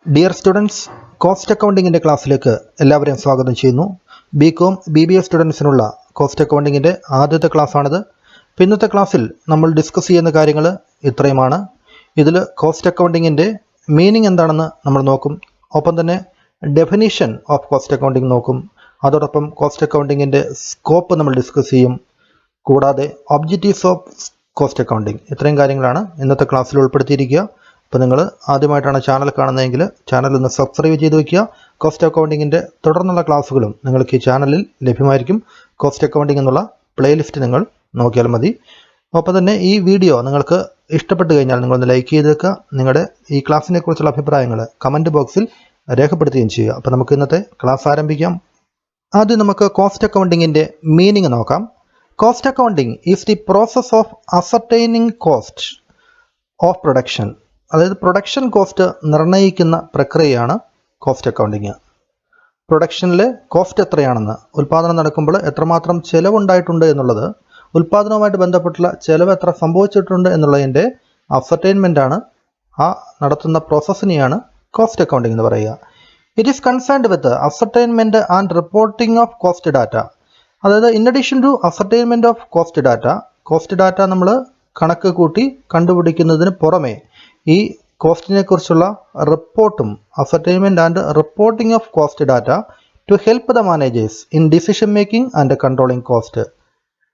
Dear students, cost അക്കൗണ്ടിങ്ങിൻ്റെ ക്ലാസ്സിലേക്ക് എല്ലാവരെയും സ്വാഗതം ചെയ്യുന്നു. ബികോം BBA സ്റ്റുഡൻസിനുള്ള കോസ്റ്റ് അക്കൗണ്ടിങ്ങിൻ്റെ ആദ്യത്തെ ക്ലാസ്സാണിത്. ഇന്നത്തെ ക്ലാസ്സിൽ നമ്മൾ ഡിസ്കസ് ചെയ്യുന്ന കാര്യങ്ങൾ ഇത്രയുമാണ്. ഇതിൽ കോസ്റ്റ് അക്കൗണ്ടിങ്ങിൻ്റെ മീനിങ് എന്താണെന്ന് നമ്മൾ നോക്കും. ഒപ്പം തന്നെ ഡെഫിനിഷൻ ഓഫ് കോസ്റ്റ് അക്കൗണ്ടിങ് നോക്കും. അതോടൊപ്പം കോസ്റ്റ് അക്കൗണ്ടിങ്ങിൻ്റെ സ്കോപ്പ് നമ്മൾ ഡിസ്കസ് ചെയ്യും. കൂടാതെ ഒബ്ജക്റ്റീവ്സ് ഓഫ് കോസ്റ്റ് അക്കൗണ്ടിങ്, ഇത്രയും കാര്യങ്ങളാണ് ഇന്നത്തെ ക്ലാസ്സിൽ ഉൾപ്പെടുത്തിയിരിക്കുക. അപ്പോൾ നിങ്ങൾ ആദ്യമായിട്ടാണ് ചാനൽ കാണുന്നതെങ്കിൽ ചാനൽ ഒന്ന് സബ്സ്ക്രൈബ് ചെയ്ത് വയ്ക്കുക. കോസ്റ്റ് അക്കൗണ്ടിങ്ങിൻ്റെ തുടർന്നുള്ള ക്ലാസ്സുകളും നിങ്ങൾക്ക് ഈ ചാനലിൽ ലഭ്യമായിരിക്കും. കോസ്റ്റ് അക്കൗണ്ടിങ് എന്നുള്ള പ്ലേലിസ്റ്റ് നിങ്ങൾ നോക്കിയാൽ മതി. ഒപ്പം തന്നെ ഈ വീഡിയോ നിങ്ങൾക്ക് ഇഷ്ടപ്പെട്ട് കഴിഞ്ഞാൽ നിങ്ങളൊന്ന് ലൈക്ക് ചെയ്ത് വെക്കുക. നിങ്ങളുടെ ഈ ക്ലാസ്സിനെ കുറിച്ചുള്ള അഭിപ്രായങ്ങൾ കമൻറ്റ് ബോക്സിൽ രേഖപ്പെടുത്തുകയും ചെയ്യുക. അപ്പോൾ നമുക്ക് ഇന്നത്തെ ക്ലാസ് ആരംഭിക്കാം. ആദ്യം നമുക്ക് കോസ്റ്റ് അക്കൗണ്ടിങ്ങിൻ്റെ മീനിങ് നോക്കാം. Cost accounting is the process of ascertaining cost of production. അതായത് പ്രൊഡക്ഷൻ കോസ്റ്റ് നിർണ്ണയിക്കുന്ന പ്രക്രിയയാണ് കോസ്റ്റ് അക്കൗണ്ടിങ്. പ്രൊഡക്ഷനിലെ കോസ്റ്റ് എത്രയാണെന്ന്, ഉൽപ്പാദനം നടക്കുമ്പോൾ എത്രമാത്രം ചിലവുണ്ടായിട്ടുണ്ട് എന്നുള്ളത്, ഉൽപ്പാദനവുമായിട്ട് ബന്ധപ്പെട്ടുള്ള ചിലവ് എത്ര സംഭവിച്ചിട്ടുണ്ട് എന്നുള്ളതിൻ്റെ അസർട്ടൈൻമെൻ്റാണ്, ആ നടത്തുന്ന പ്രോസസ്സിനെയാണ് കോസ്റ്റ് അക്കൗണ്ടിങ് എന്ന് പറയുക. It is concerned with ascertainment and reporting of cost data. അതായത് in addition to ascertainment of cost data നമ്മൾ കണക്ക് കൂട്ടി കണ്ടുപിടിക്കുന്നതിന് പുറമെ ഈ കോസ്റ്റിനെ കുറിച്ചുള്ള റിപ്പോർട്ടും, ascertainment and reporting of cost data to help the managers in decision making and controlling cost.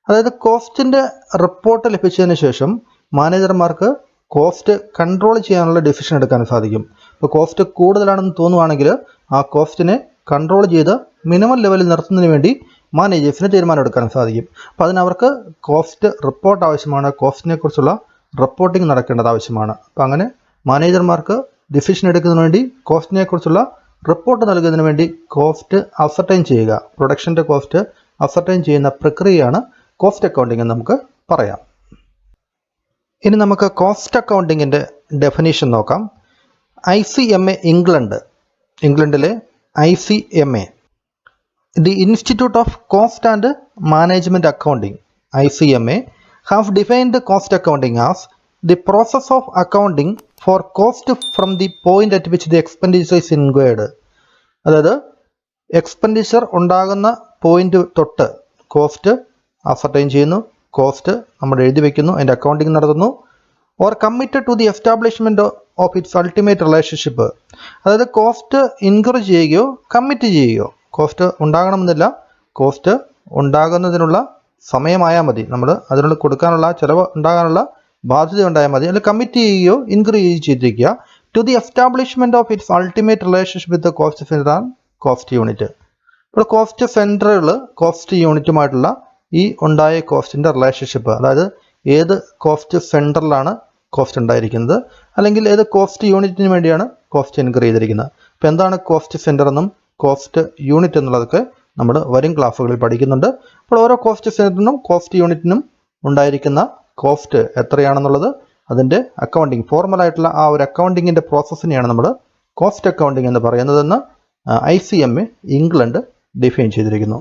അതായത് കോസ്റ്റിൻ്റെ റിപ്പോർട്ട് ലഭിച്ചതിന് ശേഷം മാനേജർമാർക്ക് കോസ്റ്റ് കൺട്രോൾ ചെയ്യാനുള്ള ഡിസിഷൻ എടുക്കാൻ സാധിക്കും. ഇപ്പോൾ കോസ്റ്റ് കൂടുതലാണെന്ന് തോന്നുവാണെങ്കിൽ ആ കോസ്റ്റിനെ കൺട്രോൾ ചെയ്ത് മിനിമം ലെവലിൽ നിർത്തുന്നതിന് വേണ്ടി മാനേജേഴ്സിന് തീരുമാനം എടുക്കാൻ സാധിക്കും. അപ്പോൾ അതിനവർക്ക് കോസ്റ്റ് റിപ്പോർട്ട് ആവശ്യമാണ്, കോസ്റ്റിനെ കുറിച്ചുള്ള റിപ്പോർട്ടിംഗ് നടക്കേണ്ടത് ആവശ്യമാണ്. അപ്പോൾ അങ്ങനെ മാനേജർമാർക്ക് ഡിസിഷൻ എടുക്കുന്നതിന് വേണ്ടി കോസ്റ്റിനെ കുറിച്ചുള്ള റിപ്പോർട്ട് നൽകുന്നതിന് വേണ്ടി കോസ്റ്റ് അസർട്ടൈൻ ചെയ്യുക, പ്രൊഡക്ഷൻ്റെ കോസ്റ്റ് അസർട്ടൈൻ ചെയ്യുന്ന പ്രക്രിയയാണ് കോസ്റ്റ് അക്കൗണ്ടിംഗ് എന്ന് നമുക്ക് പറയാം. ഇനി നമുക്ക് കോസ്റ്റ് അക്കൗണ്ടിങ്ങിൻ്റെ ഡെഫിനേഷൻ നോക്കാം. ICMA ഇംഗ്ലണ്ടിലെ ICMA, the institute of cost and management accounting, ICMA, have defined cost accounting as the process of accounting for cost from the point at which the expenditure is incurred. അതായത് expenditure ഉണ്ടാകുന്ന point തൊട്ട് cost ascertain ചെയ്യുന്നു, cost നമ്മൾ എഴുതി വയ്ക്കുന്നു, അതിൻ്റെ accounting നടത്തുന്നു. Or committed to the establishment of its ultimate relationship. അതായത് കോസ്റ്റ് ഇൻകർ ചെയ്യുകയോ കമ്മിറ്റ് ചെയ്യുകയോ, കോസ്റ്റ് ഉണ്ടാകണമെന്നില്ല, കോസ്റ്റ് ഉണ്ടാകുന്നതിനുള്ള സമയമായാൽ മതി, നമ്മൾ അതിനുള്ള കൊടുക്കാനുള്ള ചിലവ് ഉണ്ടാകാനുള്ള ബാധ്യത ഉണ്ടായാൽ മതി, അല്ലെങ്കിൽ കമ്മിറ്റ് ചെയ്യുകയോ ഇൻക്രീസ് ചെയ്തിരിക്കുക. To the establishment of its ultimate relationship with cost centre and cost unit. ഇപ്പോൾ കോസ്റ്റ് സെൻറ്ററുകൾ കോസ്റ്റ് യൂണിറ്റുമായിട്ടുള്ള ഈ ഉണ്ടായ കോസ്റ്റിൻ്റെ റിലേഷൻഷിപ്പ്, അതായത് ഏത് കോസ്റ്റ് സെൻറ്ററിലാണ് കോസ്റ്റ് ഉണ്ടായിരിക്കുന്നത്, അല്ലെങ്കിൽ ഏത് കോസ്റ്റ് യൂണിറ്റിന് വേണ്ടിയാണ് കോസ്റ്റ് ഇൻക്രീസ് ചെയ്തിരിക്കുന്നത്. ഇപ്പോൾ എന്താണ് കോസ്റ്റ് സെൻറ്റർ എന്നും കോസ്റ്റ് യൂണിറ്റ് എന്നുള്ളതൊക്കെ നമ്മൾ വരും ക്ലാസ്സുകളിൽ പഠിക്കുന്നുണ്ട്. അപ്പോൾ ഓരോ കോസ്റ്റ് സെൻറ്ററിനും കോസ്റ്റ് യൂണിറ്റിനും ഉണ്ടായിരിക്കുന്ന കോസ്റ്റ് എത്രയാണെന്നുള്ളത്, അതിൻ്റെ അക്കൗണ്ടിങ്, ഫോർമലായിട്ടുള്ള ആ ഒരു അക്കൗണ്ടിങ്ങിൻ്റെ പ്രോസസ്സിനെയാണ് നമ്മൾ കോസ്റ്റ് അക്കൗണ്ടിങ് എന്ന് പറയുന്നതെന്ന് ICMA ഇംഗ്ലണ്ട് ഡിഫൈൻ ചെയ്തിരിക്കുന്നു.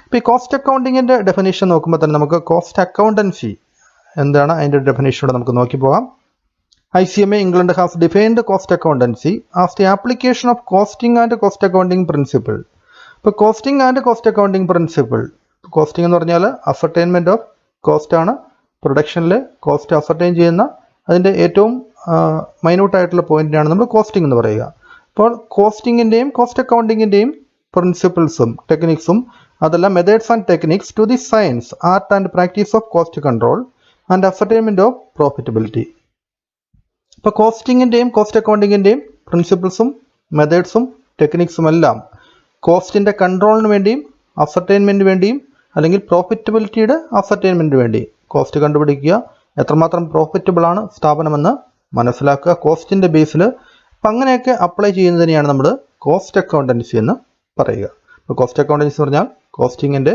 ഇപ്പോൾ ഈ കോസ്റ്റ് അക്കൗണ്ടിങ്ങിൻ്റെ ഡെഫിനേഷൻ നോക്കുമ്പോൾ തന്നെ നമുക്ക് കോസ്റ്റ് അക്കൗണ്ടൻസി എന്താണ് അതിൻ്റെ ഡെഫിനേഷനോടെ നമുക്ക് നോക്കി പോകാം. ICMA England has defined cost accountancy as the application of costing and cost accounting principle. ഇപ്പോൾ costing and cost accounting principle, costing എന്ന് പറഞ്ഞാൽ അസർട്ടൈൻമെൻറ്റ് ഓഫ് കോസ്റ്റ് ആണ്. പ്രൊഡക്ഷനിൽ കോസ്റ്റ് അസർട്ടൈൻ ചെയ്യുന്ന അതിൻ്റെ ഏറ്റവും മൈന്യൂട്ടായിട്ടുള്ള പോയിന്റിനാണ് നമ്മൾ കോസ്റ്റിംഗ് എന്ന് പറയുക. അപ്പോൾ കോസ്റ്റിങ്ങിൻ്റെയും കോസ്റ്റ് അക്കൗണ്ടിങ്ങിൻ്റെയും പ്രിൻസിപ്പിൾസും ടെക്നിക്സും, അതെല്ലാം methods and techniques to the science, art and practice of cost control and ascertainment of profitability. ഇപ്പോൾ കോസ്റ്റിങ്ങിൻ്റെയും കോസ്റ്റ് അക്കൗണ്ടിങ്ങിൻ്റെയും പ്രിൻസിപ്പിൾസും മെത്തേഡ്സും ടെക്നിക്സും എല്ലാം കോസ്റ്റിൻ്റെ കൺട്രോളിന് വേണ്ടിയും അസർട്ടൈൻമെൻറ്റിന് വേണ്ടിയും, അല്ലെങ്കിൽ പ്രോഫിറ്റബിലിറ്റിയുടെ അസർട്ടൈൻമെൻറ്റിന് വേണ്ടി കോസ്റ്റ് കണ്ടുപിടിക്കുക, എത്രമാത്രം പ്രോഫിറ്റബിളാണ് സ്ഥാപനമെന്ന് മനസ്സിലാക്കുക കോസ്റ്റിൻ്റെ ബേസിൽ. അപ്പം അങ്ങനെയൊക്കെ അപ്ലൈ ചെയ്യുന്നതിനെയാണ് നമ്മൾ കോസ്റ്റ് അക്കൗണ്ടൻസി എന്ന് പറയുക. ഇപ്പോൾ കോസ്റ്റ് അക്കൗണ്ടൻസി എന്ന് പറഞ്ഞാൽ കോസ്റ്റിങ്ങിൻ്റെ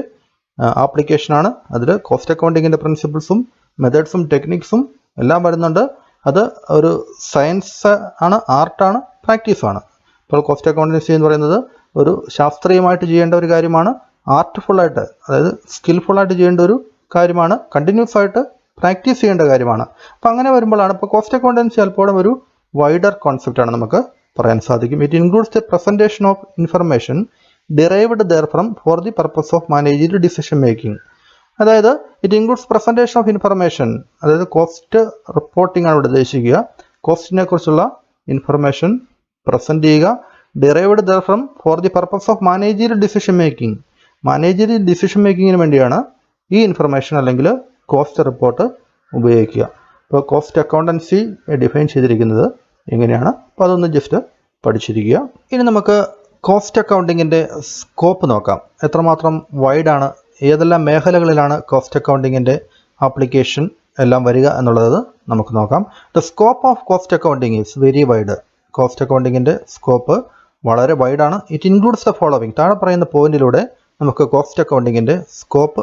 ആപ്ലിക്കേഷനാണ്. അതിൽ കോസ്റ്റ് അക്കൗണ്ടിങ്ങിൻ്റെ പ്രിൻസിപ്പിൾസും മെത്തേഡ്സും ടെക്നിക്സും എല്ലാം വരുന്നുണ്ട്. അത് ഒരു സയൻസ് ആണ്, ആർട്ടാണ്, പ്രാക്ടീസാണ്. ഇപ്പോൾ കോസ്റ്റ് അക്കൗണ്ടൻസി എന്ന് പറയുന്നത് ഒരു ശാസ്ത്രീയമായിട്ട് ചെയ്യേണ്ട ഒരു കാര്യമാണ്, ആർട്ട്ഫുള്ളായിട്ട്, അതായത് സ്കിൽഫുള്ളായിട്ട് ചെയ്യേണ്ട ഒരു കാര്യമാണ്, കണ്ടിന്യൂസ് ആയിട്ട് പ്രാക്ടീസ് ചെയ്യേണ്ട കാര്യമാണ്. അപ്പോൾ അങ്ങനെ വരുമ്പോഴാണ് ഇപ്പോൾ കോസ്റ്റ് അക്കൗണ്ടൻസി അല്പം ഒരു വൈഡർ കോൺസെപ്റ്റാണ് നമുക്ക് പറയാൻ സാധിക്കും. It includes the presentation of information derived there from for the purpose of managerial decision making. അതായത് it includes presentation of information, അതായത് കോസ്റ്റ് റിപ്പോർട്ടിംഗ് ആണ് ഇവിടെ ഉദ്ദേശിക്കുക. കോസ്റ്റിനെ കുറിച്ചുള്ള ഇൻഫർമേഷൻ പ്രസന്റ് ചെയ്യുക. Derived there from for the purpose of managerial decision making, managerial decision മേക്കിങ്ങിന് വേണ്ടിയാണ് ഈ ഇൻഫർമേഷൻ അല്ലെങ്കിൽ കോസ്റ്റ് റിപ്പോർട്ട് ഉപയോഗിക്കുക. ഇപ്പോൾ കോസ്റ്റ് അക്കൗണ്ടൻസി ഡിഫൈൻ ചെയ്തിരിക്കുന്നത് എങ്ങനെയാണ്, അപ്പോൾ അതൊന്ന് ജസ്റ്റ് പഠിച്ചിരിക്കുക. ഇനി നമുക്ക് കോസ്റ്റ് അക്കൗണ്ടിങ്ങിൻ്റെ സ്കോപ്പ് നോക്കാം. എത്രമാത്രം വൈഡാണ്, ഏതെല്ലാം മേഖലകളിലാണ് കോസ്റ്റ് അക്കൗണ്ടിങ്ങിൻ്റെ ആപ്ലിക്കേഷൻ എല്ലാം വരിക എന്നുള്ളത് നമുക്ക് നോക്കാം. The scope of cost accounting is very wide. Cost അക്കൗണ്ടിങ്ങിൻ്റെ സ്കോപ്പ് വളരെ വൈഡാണ്. It includes the following. താഴെ പറയുന്ന പോയിന്റിലൂടെ നമുക്ക് കോസ്റ്റ് അക്കൗണ്ടിങ്ങിൻ്റെ സ്കോപ്പ്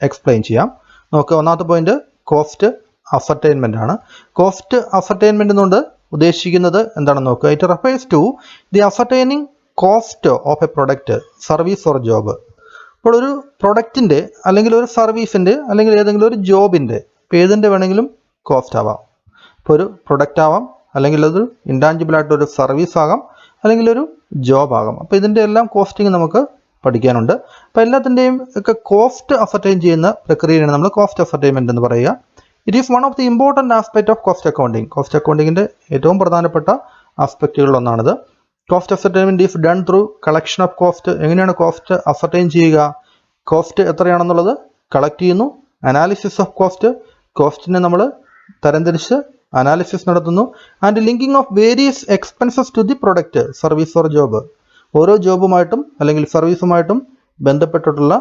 എക്സ്പ്ലെയിൻ ചെയ്യാം. നമുക്ക് ഒന്നാമത്തെ പോയിന്റ് കോസ്റ്റ് അസർടൈൻമെൻ്റ് ആണ്. കോസ്റ്റ് അസർടൈൻമെൻ്റ് എന്നുകൊണ്ട് ഉദ്ദേശിക്കുന്നത് എന്താണെന്ന് നോക്കുക. It refers to the ascertaining cost of a product, service or job. ഇപ്പോൾ ഒരു പ്രൊഡക്റ്റിൻ്റെ അല്ലെങ്കിൽ ഒരു സർവീസിൻ്റെ അല്ലെങ്കിൽ ഏതെങ്കിലും ഒരു ജോബിൻ്റെ, ഇപ്പോൾ ഏതിൻ്റെ വേണമെങ്കിലും കോസ്റ്റ് ആവാം. ഇപ്പോൾ ഒരു പ്രൊഡക്റ്റ് ആവാം, അല്ലെങ്കിൽ അതൊരു ഇൻടാഞ്ചിബിൾ ആയിട്ടൊരു സർവീസ് ആകാം, അല്ലെങ്കിൽ ഒരു ജോബ് ആകാം. അപ്പോൾ ഇതിൻ്റെ എല്ലാം കോസ്റ്റിംഗ് നമുക്ക് പഠിക്കാനുണ്ട്. അപ്പോൾ എല്ലാത്തിൻ്റെയും ഒക്കെ കോസ്റ്റ് അസർടൈൻ ചെയ്യുന്ന പ്രക്രിയയാണ് നമ്മൾ കോസ്റ്റ് അസർടൈൻമെൻറ്റ് എന്ന് പറയുക. It is one of the important aspect of cost accounting. Cost അക്കൗണ്ടിങ്ങിൻ്റെ ഏറ്റവും പ്രധാനപ്പെട്ട ആസ്പെക്റ്റുകളിലൊന്നാണിത്. Cost ascertainment is done through collection of cost. എങ്ങനെയാണ് കോസ്റ്റ് അസർടൈൻ ചെയ്യുക? കോസ്റ്റ് എത്രയാണെന്നുള്ളത് കളക്ട് ചെയ്യുന്നു. അനാലിസിസ് ഓഫ് കോസ്റ്റ്, കോസ്റ്റിനെ നമ്മൾ തരംതിരിച്ച് അനാലിസിസ് നടത്തുന്നു. And linking of various expenses to the product, service or job. ഓരോ ജോബുമായിട്ടും അല്ലെങ്കിൽ സർവീസുമായിട്ടും ബന്ധപ്പെട്ടിട്ടുള്ള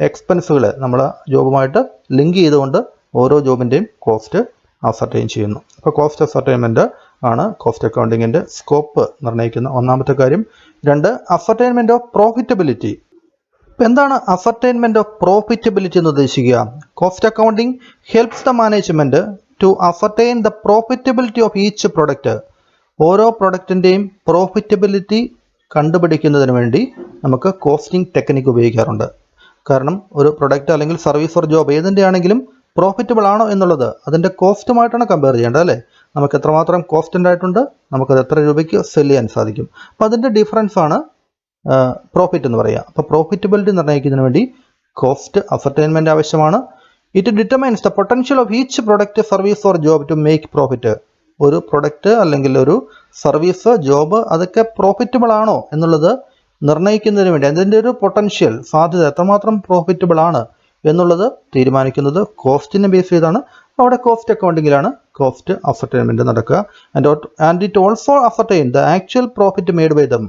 എക്സ്പെൻസുകളെ നമ്മൾ ജോബുമായിട്ട് ലിങ്ക് ചെയ്തുകൊണ്ട് ഓരോ ജോബിൻ്റെയും കോസ്റ്റ് അസർടൈൻ ചെയ്യുന്നു. അപ്പോൾ കോസ്റ്റ് അസർടൈൻമെൻറ്റ് ആണ് കോസ്റ്റ് അക്കൗണ്ടിങ്ങിൻ്റെ സ്കോപ്പ് നിർണ്ണയിക്കുന്ന ഒന്നാമത്തെ കാര്യം. 2, അസർടൈൻമെൻറ്റ് ഓഫ് പ്രോഫിറ്റബിലിറ്റി. ഇപ്പോൾ എന്താണ് അസർടൈൻമെൻറ്റ് ഓഫ് പ്രോഫിറ്റബിലിറ്റി എന്ന് ഉദ്ദേശിക്കുക? Cost accounting helps the management to ascertain the profitability of each product. ഓരോ പ്രൊഡക്റ്റിൻ്റെയും പ്രോഫിറ്റബിലിറ്റി കണ്ടുപിടിക്കുന്നതിന് വേണ്ടി നമുക്ക് കോസ്റ്റിംഗ് ടെക്നിക്ക് ഉപയോഗിക്കാറുണ്ട്. കാരണം ഒരു പ്രൊഡക്റ്റ് അല്ലെങ്കിൽ സർവീസ് ഓർ ജോബ് ഏതിൻ്റെ ആണെങ്കിലും പ്രോഫിറ്റബിൾ ആണോ എന്നുള്ളത് അതിൻ്റെ കോസ്റ്റുമായിട്ടാണ് കമ്പയർ ചെയ്യേണ്ടത്, അല്ലേ? നമുക്ക് എത്രമാത്രം കോസ്റ്റ് ഉണ്ടായിട്ടുണ്ട്, നമുക്കത് എത്ര രൂപയ്ക്ക് സെല് ചെയ്യാൻ സാധിക്കും. അപ്പോൾ അതിൻ്റെ ഡിഫറൻസ് ആണ് പ്രോഫിറ്റ് എന്ന് പറയുക. അപ്പോൾ പ്രോഫിറ്റബിലിറ്റി നിർണ്ണയിക്കുന്നതിന് വേണ്ടി കോസ്റ്റ് അസർടൈൻമെൻറ്റ് ആവശ്യമാണ്. It determines the potential of each product, service or job to make profit. ഒരു പ്രൊഡക്റ്റ് അല്ലെങ്കിൽ ഒരു സർവീസ്, ജോബ് അതൊക്കെ പ്രോഫിറ്റബിൾ ആണോ എന്നുള്ളത് നിർണ്ണയിക്കുന്നതിന് വേണ്ടി അതിൻ്റെ ഒരു പൊട്ടൻഷ്യൽ, സാധ്യത എത്രമാത്രം പ്രോഫിറ്റബിൾ ആണ് എന്നുള്ളത് തീരുമാനിക്കുന്നത് കോസ്റ്റിനെ ബേസ് ചെയ്താണ്. അവിടെ കോസ്റ്റ് അക്കൗണ്ടിങ്ങിലാണ് കോസ്റ്റ് അസർടൈൻമെൻറ്റ് നടക്കുക. And it also ascertain the actual profit made by them.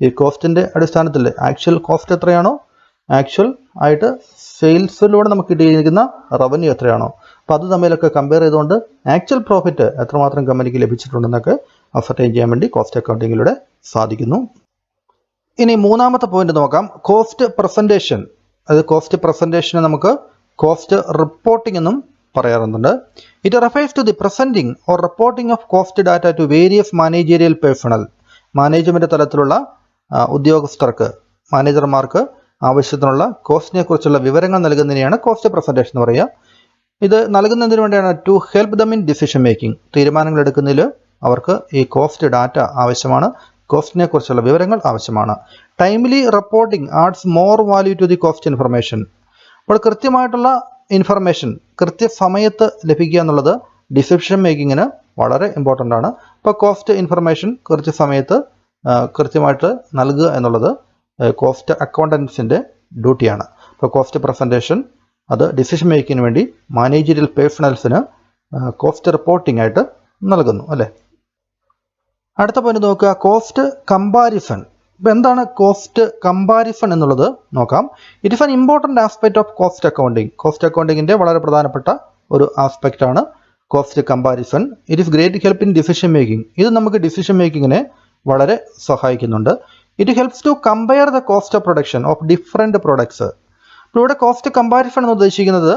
ഈ കോസ്റ്റിൻ്റെ അടിസ്ഥാനത്തിൽ ആക്ച്വൽ കോസ്റ്റ് എത്രയാണോ, ആക്ച്വൽ ആയിട്ട് സെയിൽസിലൂടെ നമുക്ക് കിട്ടിയിരിക്കുന്ന റവന്യൂ എത്രയാണോ, അപ്പോൾ അത് തമ്മിലൊക്കെ കമ്പയർ ചെയ്തുകൊണ്ട് ആക്ച്വൽ പ്രോഫിറ്റ് എത്രമാത്രം കമ്പനിക്ക് ലഭിച്ചിട്ടുണ്ടെന്നൊക്കെ അസർടൈൻ ചെയ്യാൻ വേണ്ടി കോസ്റ്റ് അക്കൗണ്ടിങ്ങിലൂടെ സാധിക്കുന്നു. ഇനി മൂന്നാമത്തെ പോയിന്റ് നോക്കാം, കോസ്റ്റ് പ്രസൻറ്റേഷൻ. അത് കോസ്റ്റ് പ്രസൻറ്റേഷനെ നമുക്ക് കോസ്റ്റ് റിപ്പോർട്ടിംഗ് എന്നും പറയാറുണ്ട്. It refers to the presenting or reporting of cost data to various managerial personnel. Management തലത്തിലുള്ള ഉദ്യോഗസ്ഥർക്ക്, മാനേജർമാർക്ക് ആവശ്യത്തിനുള്ള കോസ്റ്റിനെ കുറിച്ചുള്ള വിവരങ്ങൾ നൽകുന്നതിനെയാണ് കോസ്റ്റ് പ്രസൻറ്റേഷൻ എന്ന് പറയുക. ഇത് നൽകുന്നതിന് വേണ്ടിയാണ് to help them in decision making. തീരുമാനങ്ങൾ എടുക്കുന്നതിൽ അവർക്ക് ഈ കോസ്റ്റ് ഡാറ്റ ആവശ്യമാണ്, കോസ്റ്റിനെ കുറിച്ചുള്ള വിവരങ്ങൾ ആവശ്യമാണ്. Timely reporting adds more value to the cost information. അപ്പോൾ കൃത്യമായിട്ടുള്ള ഇൻഫർമേഷൻ കൃത്യസമയത്ത് ലഭിക്കുക എന്നുള്ളത് ഡിസിഷൻ മേക്കിങ്ങിന് വളരെ ഇമ്പോർട്ടൻ്റ് ആണ്. ഇപ്പോൾ കോസ്റ്റ് ഇൻഫർമേഷൻ കൃത്യസമയത്ത് കൃത്യമായിട്ട് നൽകുക എന്നുള്ളത് കോസ്റ്റ് അക്കൗണ്ടൻസിൻ്റെ ഡ്യൂട്ടിയാണ്. ഇപ്പോൾ കോസ്റ്റ് പ്രസൻറ്റേഷൻ അത് ഡിസിഷൻ മേക്കിങ്ങിന് വേണ്ടി മാനേജീരിയൽ പേഴ്സണൽസിന് കോസ്റ്റ് റിപ്പോർട്ടിംഗ് ആയിട്ട് നൽകുന്നു, അല്ലേ? അടുത്ത പോയിന്റ് നോക്കുക, കോസ്റ്റ് കമ്പാരിസൺ. ഇപ്പം എന്താണ് കോസ്റ്റ് കമ്പാരിസൺ എന്നുള്ളത് നോക്കാം. It is an important aspect of cost accounting. Cost അക്കൗണ്ടിങ്ങിൻ്റെ വളരെ പ്രധാനപ്പെട്ട ഒരു ആസ്പെക്റ്റ് ആണ് cost comparison. It is great help in decision making. ഇത് നമുക്ക് ഡിസിഷൻ മേക്കിങ്ങിനെ വളരെ സഹായിക്കുന്നുണ്ട്. It helps to compare the cost of production of different products. ഇപ്പോൾ ഇവിടെ കോസ്റ്റ് കമ്പാരിസൺ എന്ന് ഉദ്ദേശിക്കുന്നത്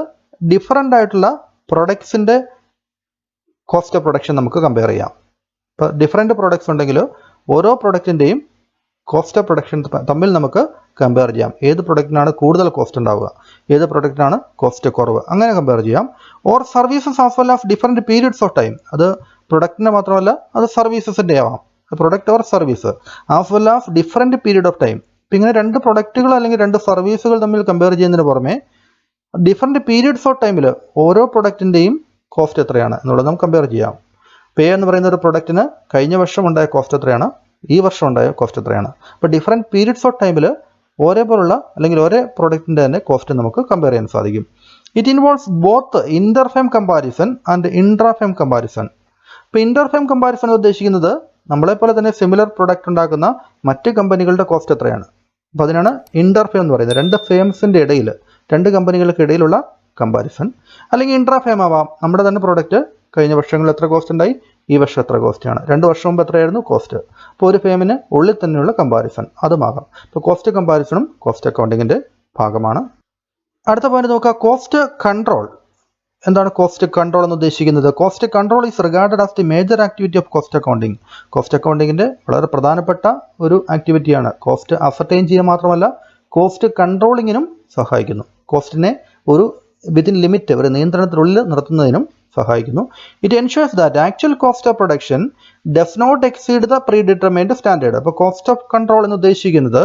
ഡിഫറൻ്റ് ആയിട്ടുള്ള പ്രൊഡക്ട്സിൻ്റെ കോസ്റ്റ് ഓഫ് പ്രൊഡക്ഷൻ നമുക്ക് കമ്പയർ ചെയ്യാം. ഇപ്പോൾ ഡിഫറെൻറ്റ് പ്രൊഡക്ട്സ് ഉണ്ടെങ്കിൽ ഓരോ പ്രൊഡക്റ്റിൻ്റെയും കോസ്റ്റ് ഓഫ് പ്രൊഡക്ഷൻ തമ്മിൽ നമുക്ക് കമ്പയർ ചെയ്യാം. ഏത് പ്രൊഡക്റ്റിനാണ് കൂടുതൽ കോസ്റ്റ് ഉണ്ടാവുക, ഏത് പ്രൊഡക്റ്റിനാണ് കോസ്റ്റ് കുറവ്, അങ്ങനെ കമ്പയർ ചെയ്യാം. Or services as well as different periods of time. അത് പ്രൊഡക്റ്റിൻ്റെ മാത്രമല്ല, അത് സർവീസസിൻ്റെ ആവാം. Product or service as well as different period of time. ഇപ്പം ഇങ്ങനെ രണ്ട് പ്രൊഡക്റ്റുകൾ അല്ലെങ്കിൽ രണ്ട് സർവീസുകൾ തമ്മിൽ കമ്പയർ ചെയ്യുന്നതിന് പുറമെ ഡിഫറെൻറ്റ് പീരീഡ്സ് ഓഫ് ടൈമിൽ ഓരോ പ്രൊഡക്റ്റിൻ്റെയും കോസ്റ്റ് എത്രയാണ് എന്നുള്ളത് നമുക്ക് കമ്പയർ ചെയ്യാം. പേ എന്ന് പറയുന്ന ഒരു പ്രൊഡക്റ്റിന് കഴിഞ്ഞ വർഷം ഉണ്ടായ കോസ്റ്റ് എത്രയാണ്, ഈ വർഷം ഉണ്ടായ കോസ്റ്റ് എത്രയാണ്. അപ്പോൾ ഡിഫറെൻറ്റ് പീരീഡ്സ് ഓഫ് ടൈമിൽ ഒരേപോലുള്ള അല്ലെങ്കിൽ ഒരേ പ്രൊഡക്റ്റിൻ്റെ തന്നെ കോസ്റ്റ് നമുക്ക് കമ്പയർ ചെയ്യാൻ സാധിക്കും. It involves both interfirm comparison and intrafirm comparison. ഇപ്പോൾ ഇന്റർഫേം കമ്പാരിസൺ ഉദ്ദേശിക്കുന്നത് നമ്മളെപ്പോലെ തന്നെ സിമിലർ പ്രൊഡക്റ്റ് ഉണ്ടാക്കുന്ന മറ്റ് കമ്പനികളുടെ കോസ്റ്റ് എത്രയാണ്. അപ്പോൾ അതിനാണ് ഇന്റർഫേം എന്ന് പറയുന്നത്. രണ്ട് ഫേംസിൻ്റെ ഇടയിൽ, രണ്ട് കമ്പനികൾക്ക് ഇടയിലുള്ള കമ്പാരിസൺ. അല്ലെങ്കിൽ ഇൻട്രാഫേം ആവാം, നമ്മുടെ തന്നെ പ്രോഡക്റ്റ് കഴിഞ്ഞ വർഷങ്ങളിൽ എത്ര കോസ്റ്റ് ഉണ്ടായി, ഈ വർഷം എത്ര കോസ്റ്റാണ്, 2 വർഷം മുമ്പ് എത്രയായിരുന്നു കോസ്റ്റ്. അപ്പോൾ ഒരു ഫേമിന് ഉള്ളിൽ തന്നെയുള്ള കമ്പാരിസൺ അതുമാകാം. ഇപ്പോൾ കോസ്റ്റ് കമ്പാരിസണും കോസ്റ്റ് അക്കൗണ്ടിങ്ങിൻ്റെ ഭാഗമാണ്. അടുത്ത പോയിന്റ് നോക്കുക, കോസ്റ്റ് കൺട്രോൾ. എന്താണ് കോസ്റ്റ് കൺട്രോൾ എന്ന് ഉദ്ദേശിക്കുന്നത്? Cost control is regarded as the major activity of cost accounting. Cost അക്കൗണ്ടിങ്ങിൻ്റെ വളരെ പ്രധാനപ്പെട്ട ഒരു ആക്ടിവിറ്റിയാണ്. കോസ്റ്റ് അസർട്ടൈൻ ചെയ്യുക മാത്രമല്ല കോസ്റ്റ് കൺട്രോളിങ്ങിനും സഹായിക്കുന്നു. കോസ്റ്റിനെ ഒരു വിത്തിൻ ലിമിറ്റ്, ഒരു നിയന്ത്രണത്തിനുള്ളിൽ നിർത്തുന്നതിനും സഹായിക്കുന്നു. It ensures that actual cost of production does not exceed the predetermined standard. അപ്പോൾ കോസ്റ്റ് ഓഫ് കൺട്രോൾ എന്ന് ഉദ്ദേശിക്കുന്നത്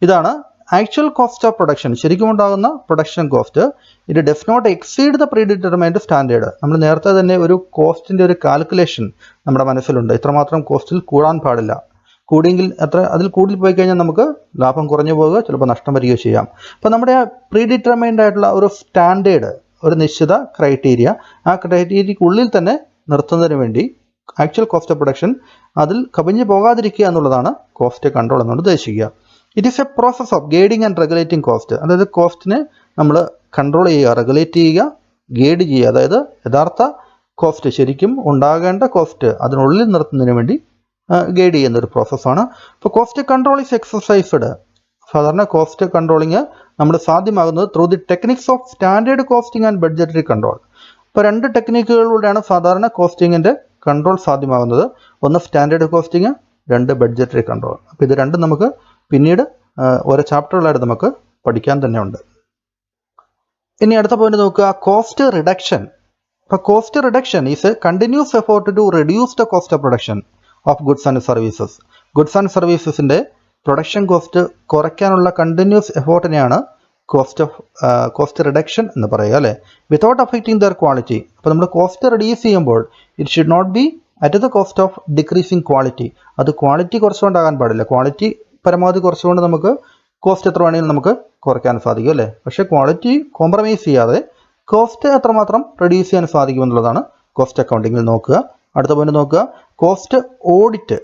ഇതാണ്. ആക്ച്വൽ കോസ്റ്റ് ഓഫ് പ്രൊഡക്ഷൻ, ശരിക്കും ഉണ്ടാകുന്ന പ്രൊഡക്ഷൻ കോസ്റ്റ്, ഇത് does not exceed the predetermined standard. നമ്മൾ നേരത്തെ തന്നെ ഒരു കോസ്റ്റിൻ്റെ ഒരു കാൽക്കുലേഷൻ നമ്മുടെ മനസ്സിലുണ്ട്. ഇത്രമാത്രം കോസ്റ്റിൽ കൂടാൻ പാടില്ല, കൂടിയെങ്കിൽ എത്ര, അതിൽ കൂടുതൽ പോയി കഴിഞ്ഞാൽ നമുക്ക് ലാഭം കുറഞ്ഞു പോവുക, ചിലപ്പോൾ നഷ്ടം വരികയോ ചെയ്യാം. അപ്പോൾ നമ്മുടെ ആ പ്രീ ഡിറ്റർമൈൻഡ് ആയിട്ടുള്ള ഒരു സ്റ്റാൻഡേർഡ്, ഒരു നിശ്ചിത ക്രൈറ്റീരിയ, ആ ക്രൈറ്റീരിയക്കുള്ളിൽ തന്നെ നിർത്തുന്നതിന് വേണ്ടി ആക്ച്വൽ കോസ്റ്റ് ഓഫ് പ്രൊഡക്ഷൻ അതിൽ കവിഞ്ഞു പോകാതിരിക്കുക എന്നുള്ളതാണ് കോസ്റ്റ് കൺട്രോൾ എന്നുകൊണ്ട് ഉദ്ദേശിക്കുക. It is a process of guiding and regulating cost. അതായത് കോസ്റ്റിനെ നമ്മൾ കൺട്രോൾ ചെയ്യുക, റെഗുലേറ്റ് ചെയ്യുക, ഗൈഡ് ചെയ്യുക. അതായത് യഥാർത്ഥ കോസ്റ്റ്, ശരിക്കും ഉണ്ടാകേണ്ട കോസ്റ്റ് അതിനുള്ളിൽ നിർത്തുന്നതിന് വേണ്ടി ഗൈഡ് ചെയ്യുന്ന ഒരു പ്രോസസ്സാണ്. ഇപ്പോൾ കോസ്റ്റ് കൺട്രോൾ ഈസ് എക്സസൈസ്ഡ്. സാധാരണ കോസ്റ്റ് കൺട്രോളിങ് നമ്മൾ സാധ്യമാകുന്നത് through the techniques of standard costing and budgetary control. ഇപ്പോൾ 2 ടെക്നിക്കുകളിലൂടെയാണ് സാധാരണ കോസ്റ്റിങ്ങിൻ്റെ കൺട്രോൾ സാധ്യമാകുന്നത്. ഒന്ന് സ്റ്റാൻഡേർഡ് കോസ്റ്റിംഗ്, 2 ബഡ്ജറ്ററി കൺട്രോൾ. അപ്പോൾ ഇത് രണ്ടും നമുക്ക് പിന്നീട് ഓരോ ചാപ്റ്ററുകളായിട്ട് നമുക്ക് പഠിക്കാൻ തന്നെ ഉണ്ട്. ഇനി അടുത്ത പോയിന്റ് നോക്കുക, കോസ്റ്റ് റിഡക്ഷൻ. അപ്പോൾ cost reduction is a continuous effort to reduce the cost of production of goods and services. Goods and സർവീസസിൻ്റെ പ്രൊഡക്ഷൻ കോസ്റ്റ് കുറയ്ക്കാനുള്ള കണ്ടിന്യൂസ് എഫോർട്ടിനെയാണ് കോസ്റ്റ് റിഡക്ഷൻ എന്ന് പറയുക, അല്ലേ? Without affecting their quality. അപ്പോൾ നമ്മൾ കോസ്റ്റ് റെഡ്യൂസ് ചെയ്യുമ്പോൾ it should not be at the cost of decreasing quality. അത് ക്വാളിറ്റി കുറച്ചുകൊണ്ടാകാൻ പാടില്ല. ക്വാളിറ്റി പരമാവധി കുറച്ചുകൊണ്ട് നമുക്ക് കോസ്റ്റ് എത്ര വേണമെങ്കിലും നമുക്ക് കുറയ്ക്കാൻ സാധിക്കും, അല്ലേ? പക്ഷേ ക്വാളിറ്റി കോംപ്രമൈസ് ചെയ്യാതെ കോസ്റ്റ് എത്രമാത്രം റെഡ്യൂസ് ചെയ്യാൻ സാധിക്കുമെന്നുള്ളതാണ് കോസ്റ്റ് അക്കൗണ്ടിങ്ങിൽ നോക്കുക. അടുത്ത പോയിന്റ് നോക്കുക, കോസ്റ്റ് ഓഡിറ്റ്.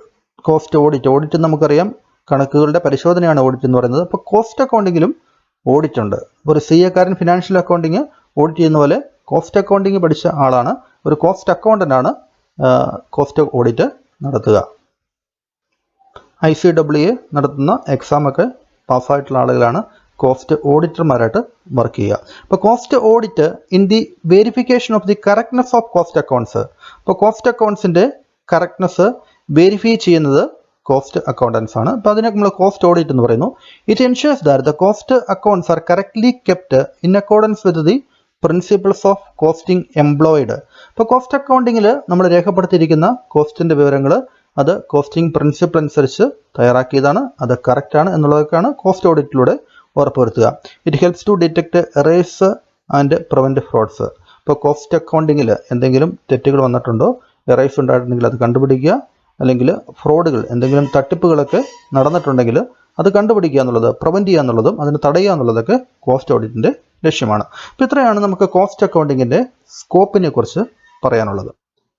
ഓഡിറ്റ് നമുക്കറിയാം, കണക്കുകളുടെ പരിശോധനയാണ് ഓഡിറ്റ് എന്ന് പറയുന്നത്. അപ്പോൾ കോസ്റ്റ് അക്കൗണ്ടിങ്ങിലും ഓഡിറ്റ് ഉണ്ട്. ഒരു CA-കാരൻ ഫിനാൻഷ്യൽ അക്കൗണ്ടിങ് ഓഡിറ്റ് ചെയ്യുന്ന പോലെ കോസ്റ്റ് അക്കൗണ്ടിങ് പഠിച്ച ആളാണ്, ഒരു കോസ്റ്റ് അക്കൗണ്ടൻ്റ് ആണ് കോസ്റ്റ് ഓഡിറ്റ് നടത്തുക. ICWA നടത്തുന്ന എക്സാമൊക്കെ പാസ്സായിട്ടുള്ള ആളുകളാണ് കോസ്റ്റ് ഓഡിറ്റർമാരായിട്ട് വർക്ക് ചെയ്യുക. അപ്പോൾ cost audit in the verification of the correctness of cost accounts. അപ്പോൾ കോസ്റ്റ് അക്കൗണ്ട്സിൻ്റെ കറക്റ്റ്നെസ് വെരിഫൈ ചെയ്യുന്നത് കോസ്റ്റ് അക്കൗണ്ടൻസ് ആണ്. അപ്പോൾ അതിനെ നമ്മൾ കോസ്റ്റ് ഓഡിറ്റ് എന്ന് പറയുന്നു. It ensures that the cost accounts are correctly kept in accordance with the principles of costing employed. ഇപ്പോൾ cost അക്കൗണ്ടിങ്ങിൽ നമ്മൾ രേഖപ്പെടുത്തിയിരിക്കുന്ന കോസ്റ്റിൻ്റെ വിവരങ്ങൾ അത് കോസ്റ്റിംഗ് പ്രിൻസിപ്പിൾ അനുസരിച്ച് തയ്യാറാക്കിയതാണ്, അത് കറക്റ്റാണ് എന്നുള്ളതൊക്കെയാണ് കോസ്റ്റ് ഓഡിറ്റിലൂടെ ഉറപ്പുവരുത്തുക. It helps to detect errors and prevent frauds. ഇപ്പോൾ കോസ്റ്റ് അക്കൗണ്ടിങ്ങിൽ എന്തെങ്കിലും തെറ്റുകൾ വന്നിട്ടുണ്ടോ, എറേഴ്സ് ഉണ്ടായിട്ടുണ്ടെങ്കിൽ അത് കണ്ടുപിടിക്കുക, അല്ലെങ്കിൽ ഫ്രോഡുകൾ, എന്തെങ്കിലും തട്ടിപ്പുകളൊക്കെ നടന്നിട്ടുണ്ടെങ്കിൽ അത് കണ്ടുപിടിക്കുക എന്നുള്ളത്, പ്രിവെൻറ്റ് ചെയ്യുക എന്നുള്ളതും അതിന് തടയുക എന്നുള്ളതൊക്കെ കോസ്റ്റ് ഓഡിറ്റിൻ്റെ ലക്ഷ്യമാണ്. അപ്പോൾ ഇത്രയാണ് നമുക്ക് കോസ്റ്റ് അക്കൗണ്ടിങ്ങിൻ്റെ സ്കോപ്പിനെ കുറിച്ച് പറയാനുള്ളത്.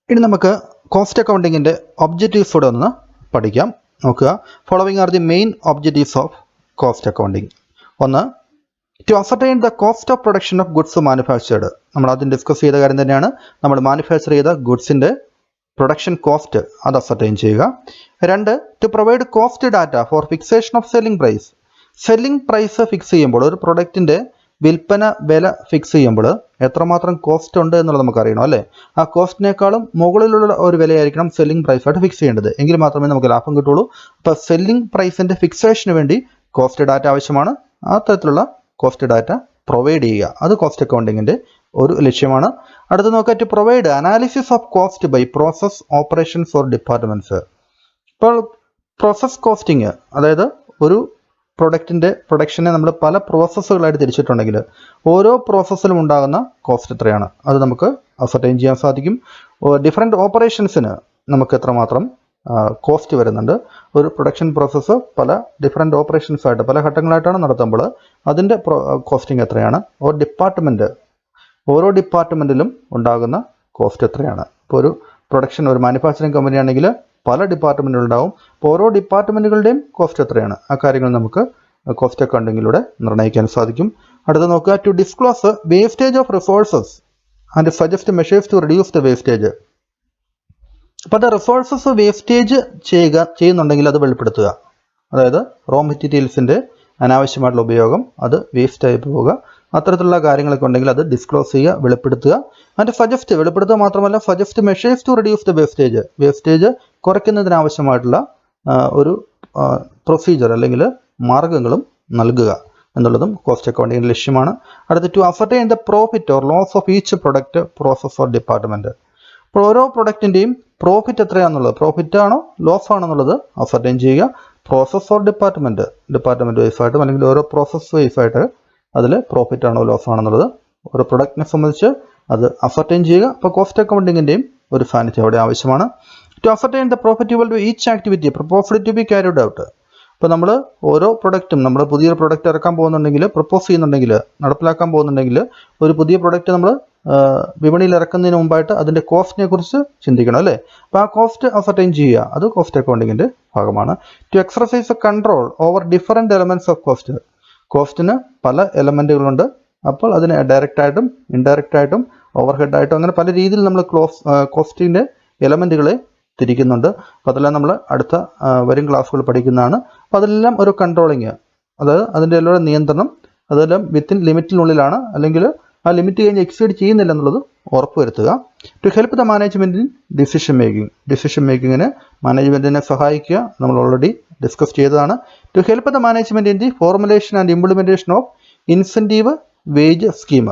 ഇനി നമുക്ക് കോസ്റ്റ് അക്കൗണ്ടിങ്ങിൻ്റെ ഒബ്ജക്റ്റീവ്സ് കൂടെ ഒന്ന് പഠിക്കാം. നോക്കുക, following are the main objectives of cost accounting. ഒന്ന്, to ascertain the cost of production of goods manufactured. നമ്മൾ ആദ്യം ഡിസ്കസ് ചെയ്ത കാര്യം തന്നെയാണ്. നമ്മൾ മാനുഫാക്ചർ ചെയ്ത ഗുഡ്സിൻ്റെ പ്രൊഡക്ഷൻ കോസ്റ്റ് അത് അസർട്ടൈൻ ചെയ്യുക. 2, to provide cost data for fixation of selling price. Selling price fix ചെയ്യുമ്പോൾ, ഒരു പ്രൊഡക്റ്റിൻ്റെ വിൽപ്പന വില ഫിക്സ് ചെയ്യുമ്പോൾ എത്രമാത്രം കോസ്റ്റ് ഉണ്ട് എന്നുള്ളത് നമുക്കറിയണം, അല്ലേ? ആ കോസ്റ്റിനേക്കാളും മുകളിലുള്ള ഒരു വിലയായിരിക്കണം സെല്ലിംഗ് പ്രൈസായിട്ട് ഫിക്സ് ചെയ്യേണ്ടത്. എങ്കിൽ മാത്രമേ നമുക്ക് ലാഭം കിട്ടുള്ളൂ. അപ്പോൾ സെല്ലിംഗ് പ്രൈസിൻ്റെ ഫിക്സേഷന് വേണ്ടി കോസ്റ്റ് ഡാറ്റ ആവശ്യമാണ്. ആ തരത്തിലുള്ള കോസ്റ്റ് ഡാറ്റ പ്രൊവൈഡ് ചെയ്യുക, അത് കോസ്റ്റ് അക്കൗണ്ടിങ്ങിൻ്റെ ഒരു ലക്ഷ്യമാണ്. അടുത്ത് നോക്കുക, to provide analysis of cost by process, operations or departments. ഇപ്പോൾ പ്രോസസ് കോസ്റ്റിംഗ്, അതായത് ഒരു പ്രൊഡക്ഷനെ നമ്മൾ പല പ്രോസസ്സുകളായിട്ട് തിരിച്ചിട്ടുണ്ടെങ്കിൽ ഓരോ പ്രോസസ്സിലും ഉണ്ടാകുന്ന കോസ്റ്റ് എത്രയാണ് അത് നമുക്ക് അസർട്ടൈൻ ചെയ്യാൻ സാധിക്കും. ഡിഫറെൻറ്റ് ഓപ്പറേഷൻസിന് നമുക്ക് എത്രമാത്രം കോസ്റ്റ് വരുന്നുണ്ട്. ഒരു പ്രൊഡക്ഷൻ പ്രോസസ്സ് പല ഡിഫറെൻറ്റ് ഓപ്പറേഷൻസായിട്ട് പല ഘട്ടങ്ങളായിട്ടാണ് നടത്തുമ്പോൾ അതിൻ്റെ കോസ്റ്റിംഗ് എത്രയാണ്. ഓരോ ഡിപ്പാർട്ട്മെൻറ്റിലും ഉണ്ടാകുന്ന കോസ്റ്റ് എത്രയാണ്. ഇപ്പോൾ ഒരു ഒരു മാനുഫാക്ചറിങ് കമ്പനി ആണെങ്കിൽ പല ഡിപ്പാർട്ട്മെൻറ്റുകളുണ്ടാവും. അപ്പോൾ ഓരോ ഡിപ്പാർട്ട്മെൻറ്റുകളുടെയും കോസ്റ്റ് എത്രയാണ്, ആ കാര്യങ്ങൾ നമുക്ക് കോസ്റ്റ് അക്കൗണ്ടിങ്ങിലൂടെ നിർണ്ണയിക്കാൻ സാധിക്കും. അടുത്ത നോക്കുക, to disclose wastage of resources and suggest measures to reduce the wastage. അപ്പോൾ അത് റിസോഴ്സസ് വേസ്റ്റേജ് ചെയ്യുന്നുണ്ടെങ്കിൽ അത് വെളിപ്പെടുത്തുക. അതായത് റോ മെറ്റീരിയൽസിൻ്റെ അനാവശ്യമായിട്ടുള്ള ഉപയോഗം അത് വേസ്റ്റായി പോവുക, അത്തരത്തിലുള്ള കാര്യങ്ങളൊക്കെ ഉണ്ടെങ്കിൽ അത് ഡിസ്ക്ലോസ് ചെയ്യുക, വെളിപ്പെടുത്തുക. അതിൻ്റെ സജസ്റ്റ്, വെളിപ്പെടുത്തുക മാത്രമല്ല suggest measures to reduce the wastage കുറയ്ക്കുന്നതിനാവശ്യമായിട്ടുള്ള ഒരു പ്രൊസീജിയർ അല്ലെങ്കിൽ മാർഗങ്ങളും നൽകുക എന്നുള്ളതും കോസ്റ്റ് അക്കൗണ്ടിങ്ങിൻ്റെ ലക്ഷ്യമാണ്. അടുത്ത് to ascertain the profit or loss of each product, process or department. അപ്പോൾ ഓരോ പ്രൊഡക്റ്റിൻ്റെയും പ്രോഫിറ്റ് എത്രയാണെന്നുള്ളത്, പ്രോഫിറ്റ് ആണോ ലോസ് ആണെന്നുള്ളത് അസർട്ടൈൻ ചെയ്യുക. പ്രോസസ് ഓർ ഡിപ്പാർട്ട്മെൻറ്റ് വൈസായിട്ടും അല്ലെങ്കിൽ ഓരോ പ്രോസസ് വൈസായിട്ട് അതിൽ പ്രോഫിറ്റ് ആണോ ലോസ് ആണെന്നുള്ളത് ഒരു പ്രൊഡക്റ്റിനെ സംബന്ധിച്ച് അത് അസർട്ടൈൻ ചെയ്യുക. അപ്പോൾ കോസ്റ്റ് അക്കൗണ്ടിങ്ങിൻ്റെയും ഒരു സാന്നിധ്യം അവിടെ ആവശ്യമാണ്. To ascertain the profitable to each activity proposed to be carried out. ഇപ്പോൾ നമ്മൾ ഓരോ പ്രൊഡക്റ്റും, നമ്മൾ പുതിയൊരു പ്രൊഡക്റ്റ് ഇറക്കാൻ പോകുന്നുണ്ടെങ്കിൽ, പ്രപ്പോസ് ചെയ്യുന്നുണ്ടെങ്കിൽ, നടപ്പിലാക്കാൻ പോകുന്നുണ്ടെങ്കിൽ, ഒരു പുതിയ പ്രൊഡക്റ്റ് നമ്മൾ വിപണിയിൽ ഇറക്കുന്നതിന് മുമ്പായിട്ട് അതിൻ്റെ കോസ്റ്റിനെ കുറിച്ച് ചിന്തിക്കണം അല്ലേ. അപ്പോൾ ആ കോസ്റ്റ് അസർട്ടൈൻ ചെയ്യുക, അത് കോസ്റ്റ് അക്കൗണ്ടിങ്ങിൻ്റെ ഭാഗമാണ്. To exercise a control over different elements of cost. കോസ്റ്റിന് പല എലമെൻറ്റുകളുണ്ട്. അപ്പോൾ അതിന് ഡയറക്റ്റായിട്ടും ഇൻഡയറക്റ്റായിട്ടും ഓവർഹെഡായിട്ടും അങ്ങനെ പല രീതിയിൽ നമ്മൾ കോസ്റ്റിൻ്റെ എലമെൻറ്റുകളെ തിരിക്കുന്നുണ്ട്. അപ്പോൾ അതെല്ലാം നമ്മൾ അടുത്ത വരും ക്ലാസ്സുകൾ പഠിക്കുന്നതാണ്. അപ്പോൾ അതെല്ലാം ഒരു കൺട്രോളിങ്, അതായത് അതിൻ്റെ എല്ലാം നിയന്ത്രണം, അതെല്ലാം വിത്തിൻ ലിമിറ്റിനുള്ളിലാണ്, അല്ലെങ്കിൽ ആ ലിമിറ്റ് കഴിഞ്ഞ് എക്സീഡ് ചെയ്യുന്നില്ല എന്നുള്ളത് ഉറപ്പുവരുത്തുക. To help the management in decision മേക്കിങ്ങിന് മാനേജ്മെൻറ്റിനെ സഹായിക്കുക, നമ്മൾ ഓൾറെഡി ഡിസ്കസ് ചെയ്തതാണ്. To help the management in the formulation and implementation of incentive wage scheme.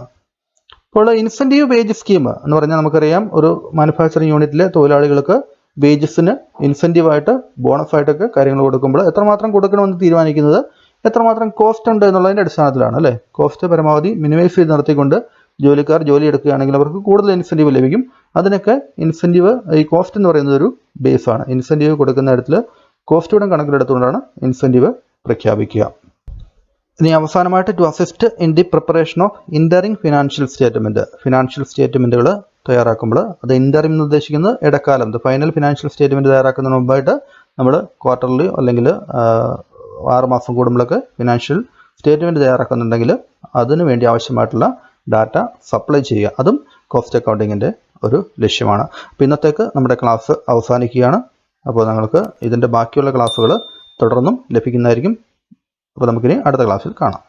ഇപ്പോൾ ഇൻസെൻറ്റീവ് വേജ് സ്കീം എന്ന് പറഞ്ഞാൽ നമുക്കറിയാം, ഒരു മാനുഫാക്ചറിങ് യൂണിറ്റിലെ തൊഴിലാളികൾക്ക് വേജസിന് ഇൻസെൻറ്റീവായിട്ട് ബോണസായിട്ടൊക്കെ കാര്യങ്ങൾ കൊടുക്കുമ്പോൾ എത്രമാത്രം കൊടുക്കണമെന്ന് തീരുമാനിക്കുന്നത് എത്രമാത്രം കോസ്റ്റ് ഉണ്ട് എന്നുള്ളതിൻ്റെ അടിസ്ഥാനത്തിലാണ് അല്ലേ. കോസ്റ്റ് പരമാവധി മിനിമൈസ് ചെയ്ത് നടത്തിക്കൊണ്ട് ജോലിക്കാർ ജോലി എടുക്കുകയാണെങ്കിൽ അവർക്ക് കൂടുതൽ ഇൻസെൻറ്റീവ് ലഭിക്കും. അതിനൊക്കെ ഇൻസെൻറ്റീവ്, ഈ കോസ്റ്റ് എന്ന് പറയുന്നത് ഒരു ബേസാണ്. ഇൻസെൻറ്റീവ് കൊടുക്കുന്ന ഇടത്തിൽ കോസ്റ്റൂടെ കണക്കിലെടുത്തുകൊണ്ടാണ് ഇൻസെൻറ്റീവ് പ്രഖ്യാപിക്കുക. ഇനി അവസാനമായിട്ട് to assist in the preparation of interim financial സ്റ്റേറ്റ്മെൻറ്റുകൾ തയ്യാറാക്കുമ്പോൾ, അത് ഇൻറ്ററിം എന്ന് ഉദ്ദേശിക്കുന്നത് ഇടക്കാലം, ഫൈനൽ ഫിനാൻഷ്യൽ സ്റ്റേറ്റ്മെൻറ്റ് തയ്യാറാക്കുന്നതിന് മുമ്പായിട്ട് നമ്മൾ ക്വാർട്ടർലി അല്ലെങ്കിൽ 6 മാസം കൂടുമ്പോഴൊക്കെ ഫിനാൻഷ്യൽ സ്റ്റേറ്റ്മെൻറ്റ് തയ്യാറാക്കുന്നുണ്ടെങ്കിൽ അതിനു വേണ്ടി ആവശ്യമായിട്ടുള്ള ഡാറ്റ സപ്ലൈ ചെയ്യുക, അതും കോസ്റ്റ് അക്കൗണ്ടിങ്ങിൻ്റെ ഒരു ലക്ഷ്യമാണ്. അപ്പോൾ ഇന്നത്തേക്ക് നമ്മുടെ ക്ലാസ് അവസാനിക്കുകയാണ്. അപ്പോൾ നിങ്ങൾക്ക് ഇതിൻ്റെ ബാക്കിയുള്ള ക്ലാസ്സുകൾ തുടർന്നും ലഭിക്കുന്നതായിരിക്കും. അപ്പോൾ നമുക്കിനി അടുത്ത ക്ലാസ്സിൽ കാണാം.